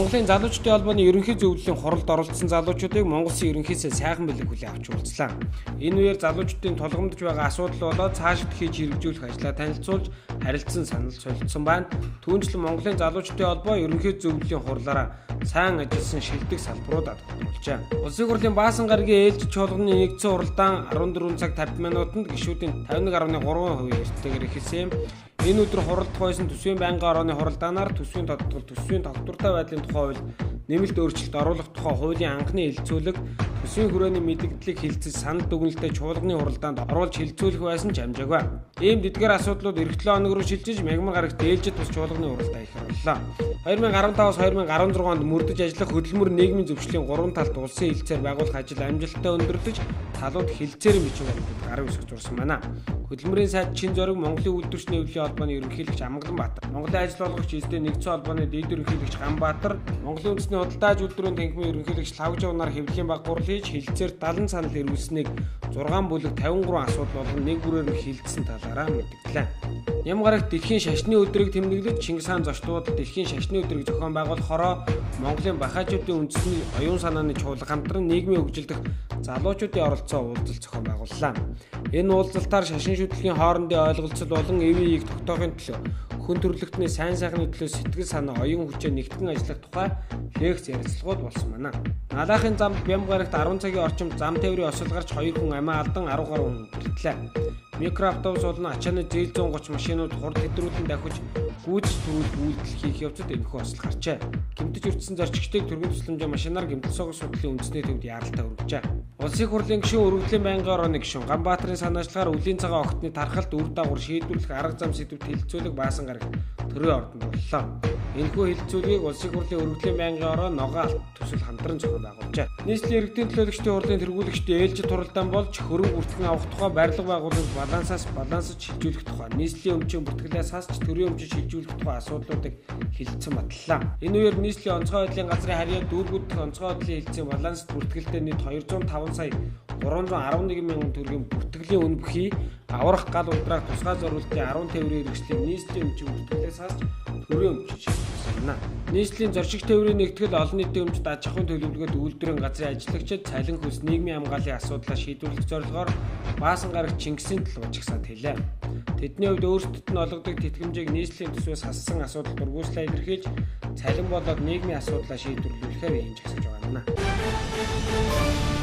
Монголын залуучдын холбооны ерөнхий зөвлөлийн хуралд оролцсон залуучуудыг Монгол Улсын ерөнхийсээ сайхан бэлэг хүлээн авч уулзлаа. Энэ үеэр залуучдын тулгамдж байгаа асуудал болоод цаашид хийж хэрэгжүүлэх ажлаа танилцуулж харилцан санал солилцсон байна. Түүнчлэн Монголын залуучдын холбоо ерөнхий зөвлөлийн хуралаараа сайн ажилласан шилдэг салбаруудад тогтолжээ. Улсын хурлын баасан гарагийн ээлжид чуулганы нэгдсэн хуралдаан 14 цаг 50 минутанд гишүүдийн 51.3% эрттэйгээр эхэлсэн. Энэ өдөр хуралдах байсан төсвийн байнгын орооны хуралдаанаар төсвийн тодтгол, төсвийн тогтвортой байдлын тухай хууль нэмэлт өөрчлөлт оруулах тухай хуулийн анхны хэлэлцүүлэг, төсвийн хүрээний мэдээллийг хилцэж санал дүгнэлтэд чуулганы хуралдаанд оруулж хэлэлцүүлэх байсан ч амжаагүй. Ийм дэдгээр асуудлууд эх 7 хоног руу шилжиж мягмар гарагт ээлжид бас чуулганы хуралдаа их орлоо. 2015-аас 2016 онд мөрдөж ажиллах хөдөлмөр нийгмийн зөвшлийн 3 талд улсын хэлцээр байгуулах ажил амжилттай өндөрлөж, талууд хэлцээрийн бичвэр гарын үсгэж зурсан байна. Хөдөлмөрийн сайд чин зориг Монголын үйлдвэрчний хөвлийн холбооны ерөнхийлөгч Амгаланбаатар, Монголын ажил олгогч эзэдийн нэгдсэн холбооны дэд ерөнхийлөгч Ганбаатар, Монголын үндэсний худалдааж үйлдвэрийн танхимын ерөнхийлөгч Лавж унаар хэвлэлийн баг гурал хийж хэлцээр 70 санал ирүүлсэнийг 6 бүлэг 53 асуудал болгон нэг бүрээр нь хилцсэн талаараа мэдгдлээ. Нямгарагт дэлхийн шашны өдрийг тэмдэглэж Чингис хаан зочдууд дэлхийн шашны өдрийг зохион байгуулахаараа Монголын бахаачуудын үндэсний оюун санааны чуулга хамтран нийгмийн хөгжилдөх залуучуудын оролцоо уулзалт зохион байгууллаа. Энэ уулзалтаар шашин шүтлэгийн хоорондын ойлголцол болон эвийг тогтоохын төлөө хүн төрөлхтний сайн сайхны төлөө сэтгэл санаа оюун хүчээр нэгтгэн ажиллах тухай лекц ярилцлагууд болсон байна. Налаахын замд Бямгарагт 10 цагийн орчимд зам тээврийн осол гарч 2 хүн амиа алдан 10 гаруй хүн гэртлээ. Микроавтобус болон ачааны зээл 130 машинууд хурд хэдрүүлэн давхиж гүйцэж төрүүлэх үйлдэл хийх явцад энэхүү осол гарчээ. Гэмтэж өртсөн зорчигчдыг түргэн тусламжаа машинаар гэмтэл согос судлалын үндэсний төвд яаралтай өргөжээ. Улсын хурлын гишүүн өргөдлийн байнгын орооны гишүүн Ганбаатарын санаачлагаар үлийн цагаан огтны тархалт үр дагавар шийдвэрлэх арга зам сэдвт хэлэлцүүлэг баасан гарагт төрийн ордонд боллоо. Энэхүү хэлэлцүүлгийг Улсын хурлын өргөдлийн байнгын ороо Ногоалт төсөл хамтран зохион байгуулжээ. Нийслэлийн иргэдийн төлөөлөгчдийн хурлын тэргүүлэгчдийн ээлжид хуралдаан болж хөрөнгө бүртгэн авах тухай барилга байгуулалт балансаж шилжүүлэх тухай, нийслэлийн өмчийн бүртгэлээс хасч төрийн өмчөд шилжүүлэх тухай асуудлуудыг хэлэлцэн батллаа. Энэ үеэр нийслэлийн онцгой байдлын газрын харьяа дүүргүүд дэх онцгой байдлын хэлэлцэн балансд бүртгэлтэй нийт 205 сая 311 мянган төгрөгийн бүртгэлийн үн бүхий аврах гал удраах тусгай зориултын 10 тээврийн хэрэгслийн нийслэлийн өмчийн бүртгэлээс хасч төрийн өмчөд шилжүүлсэн байна. Нийслэлийн зорчиг тээврийн нэгтгэл олон нийтийн өмчөд аж ахуйн төлөвлөгөөд үйлдвэрийн газрын ажиллагчид цалин хөлс нийгмийн хамгааллын асуудлаа шийдвэрлэх зорилгоор баасан гарагт Чингисийн төлөв ажигсаад хэлээ. Тэдний хувьд өөрсдөд нь олгодог тэтгэмжийг нийслэлийн төсвөөс хассан асуудал дургуйслаа илэрхийлж цалин болоод нийгмийн асуудлаа шийдвэрлүүлэхээр ийм жагсаж байгаа юм.